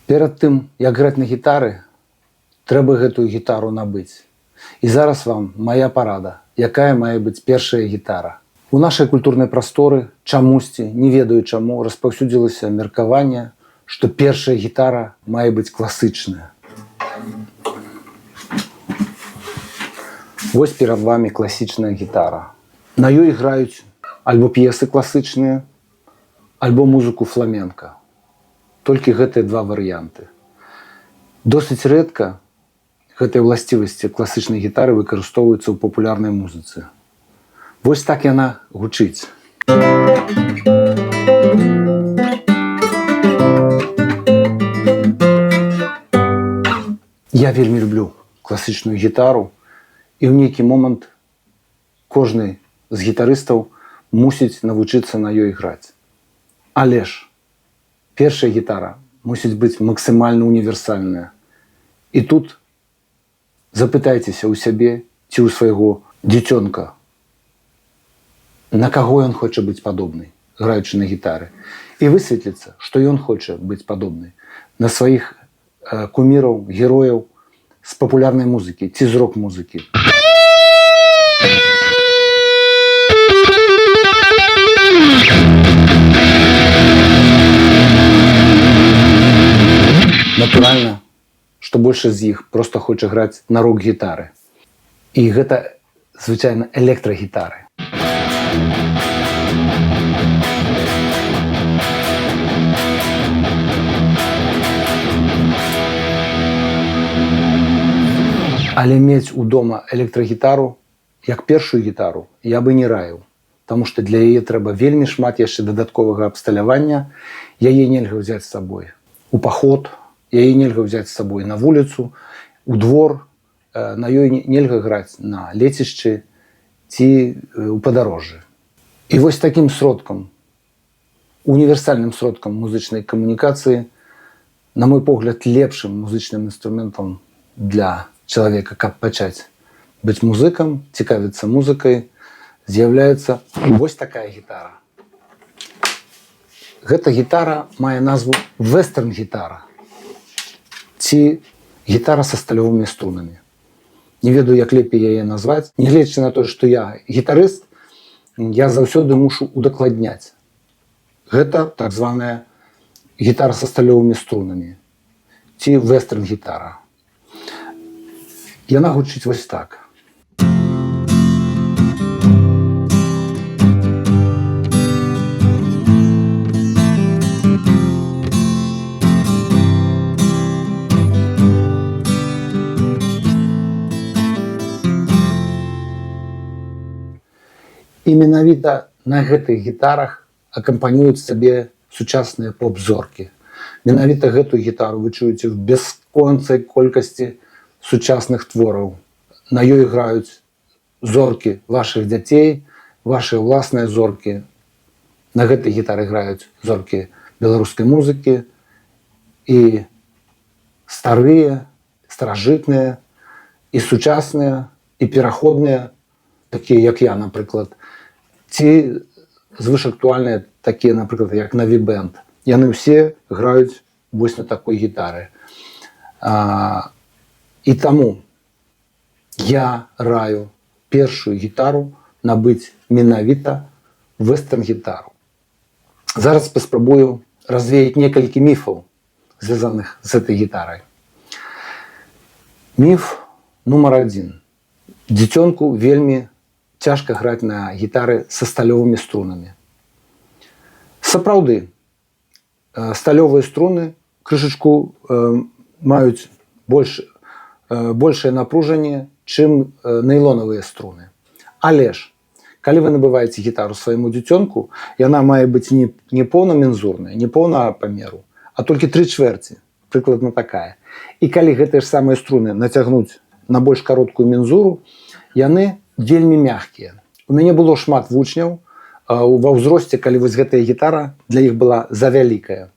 Перад тым, як граць на гітары, трэба гэтую гітару набыць. І зараз вам моя парада, якая мае быць першая гітара. У нашай культурнай прасторы чамусьці, не ведаю чаму, распаўсюдзілася меркаванне, што першая гітара мае быць класычная. Вось перад вами класічная гітара. На ёй граюць альбо п'есы класычныя, альбо музыку фламенка. Толькі гэтыя два варыянты. Досыць рэдка гэтыя ўласцівасці класічнай гітары выкарыстоўваюцца ў папулярнай музыцы. Вось так яна гучыць. Я вельмі люблю класічную гітару, і ў нейкі момант кожны з гітарыстаў мусіць навучыцца на ёй граць. Але ж першая гітара мусіць быць максімальна універсальная. І тут запытайцеся ў сябе ці ў свайго дзіцёнка, на каго ён хоча быць падобны, граючы на гітары. І высветліцца, што ён хоча быць падобны на сваіх куміраў, герояў з папулярнай музыкі ці з рок-музыкі. Натуральна, што большасць з іх проста хоча граць на рок-гітары. І гэта, звычайна, электрагітары. Але мець удома электрагітару, як першую гітару, я бы не раіў. Таму што для яе трэба вельмі шмат яшчэ дадатковага абсталявання. Яе нельга ўзяць з сабой у паход, яе нельга ўзяць з сабой на вуліцу, у двор, на ёй нельга граць на лецішчы ці ў падарожжы. І вось такім сродкам, універсальным сродкам музычнай камунікацыі, на мой погляд, лепшым музычным інструментам для чалавека, каб пачаць быць музыкам, цікавіцца музыкай, з'яўляецца вось такая гітара. Гэта гітара мае назву вестэрн-гітара ці гітара са сталёвымі струнамі. Не ведаю, як лепей яе назваць. Нягледзячы на тое, што я гітарыст, я заўсёды мушу удакладняць. Гэта так званая гітара са сталёвымі струнамі ці вестэрн-гітара. Яна гучыць вось так. І менавіта на гэтых гітарах акампанююць сабе сучасныя поп-зоркі. Менавіта гэтую гітару вы чуеце в бясконцай колькасці сучасных твораў. На ёй граюць зоркі вашых дзяцей, вашыя ўласныя зоркі. На гэтай гітары граюць зоркі беларускай музыкі і старыя, старажытныя, і сучасныя, і пераходныя, такія, як я, напрыклад, ці звышактуальныя, такія, напрыклад, як Наві Бэнд. Яны ўсе граюць вось на такой гітары. І таму я раю першую гітару набыць менавіта вестэрн-гітару. Зараз паспрабую развеяць некалькі міфаў, звязаных з гэтай гітарай. Міф нумар 1. Дзіцёнку вельмі цяжка граць на гітары са сталёвымі струнамі. Сапраўды, сталёвыя струны крышачку маюць большее напружанне, чым нейлонавыя струны. Але ж, калі вы набываеце гітару свайму дзіцёнку, яна мае быць не поўнамензурная, не поўнага памеру, а толькі 3/4, прыкладна такая. І калі гэтыя ж самыя струны нацягнуць на больш кароткую мензуру, яны вельмі мяккія. У мяне было шмат вучняў ва ўзросце, калі вось гэтая гітара для іх была завялікая.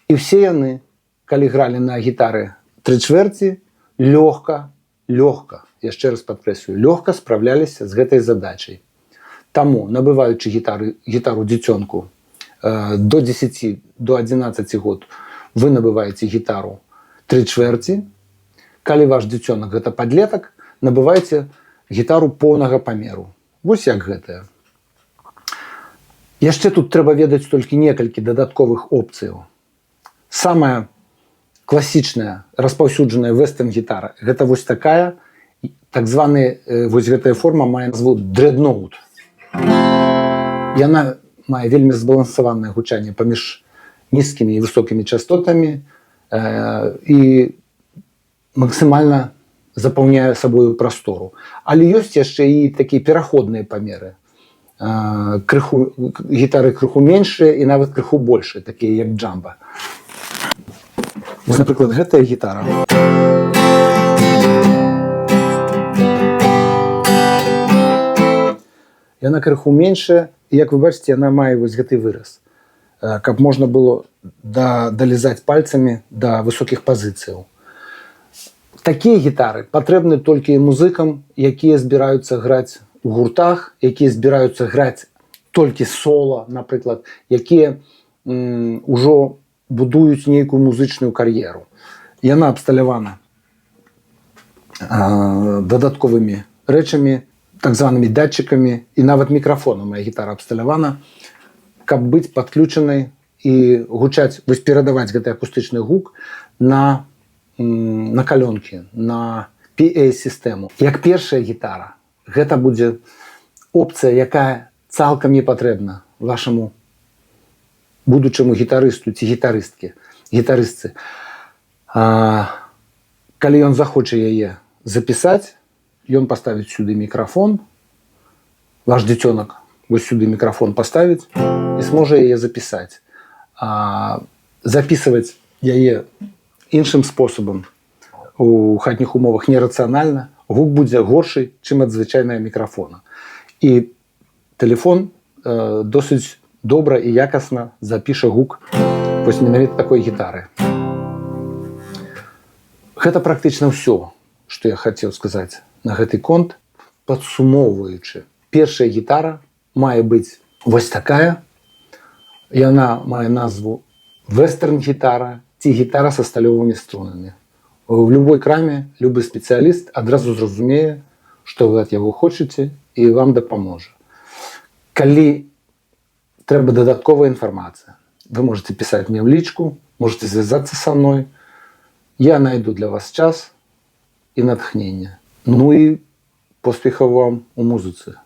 І ўсе яны, калі гралі на гітары 3/4, лёгка, яшчэ раз падкрэслюю, лёгка справляліся з гэтай задачай. Таму, набываючы гітару дзіцёнку до 10, до 11 год, вы набываеце гітару 3/4. Калі ваш дзіцёнак гэта падлетак, набываеце гітару поўнага памеру. Вось як гэтая. Яшчэ тут трэба ведаць толькі некалькі дадатковых опцыяў. Самая класічная, распаўсюджаная вэстэрн-гітара – гэта вось такая, так званы, вось гэтая форма мае назву дрэдноут. Яна мае вельмі збалансаванае гучанне паміж нізкімі і высокімі частотамі і максімальна запаўняе сабою прастору. Але ёсць яшчэ і такія пераходныя памеры. Гітары крыху меншыя і нават крыху большыя, такія як джамба. Вось, напрыклад, гэтая гітара. Яна крыху меншая, і, як вы бачыце, яна мае вось гэты выраз, каб можна было далізаць пальцамі да высокіх пазіцыяў. Такія гітары патрэбны толькі музыкам, якія збіраюцца граць у гуртах, якія збіраюцца граць толькі сола, напрыклад, якія ўжо будуюць нейкую музычную кар'еру. Яна абсталявана дадатковымі рэчамі, так званымі датчыкамі і нават мікрафонам. Моя гітара абсталявана, каб быць падключанай і гучаць, вось перадаваць гэты акустычны гук на калёнкі, на PA-сістэму. Як першая гітара, гэта будзе опцыя, якая цалкам не патрэбна вашаму будучаму гітарысту ці гітарыстцы. Калі ён захоча яе запісаць, ён паставіць сюды мікрафон, ваш дзіцёнак вось сюды мікрафон паставіць і зможа яе запісаць. Запісваць яе іншым спосабам у хатніх умовах нерацыянальна, гук будзе горшы, чым ад звычайнага мікрафона. І тэлефон досыць добра і якасна запіша гук вось менавіта такой гітары. Гэта практычна ўсё, што я хацеў сказаць на гэты конт. Падсумоўваючы, першая гітара мае быць вось такая. Яна мае назву вэстэрн-гітара ці гітара са сталёвымі струнамі. В любой краме любы спецыяліст адразу зразумее, што вы ад яго хочаце, і вам дапаможа. Калі трэба дадатковая інфармацыя, вы можете пісаць мне ў лічку, можете звязацца са мной. Я найду для вас час і натхнення. Ну і поспехаў вам у музыцы.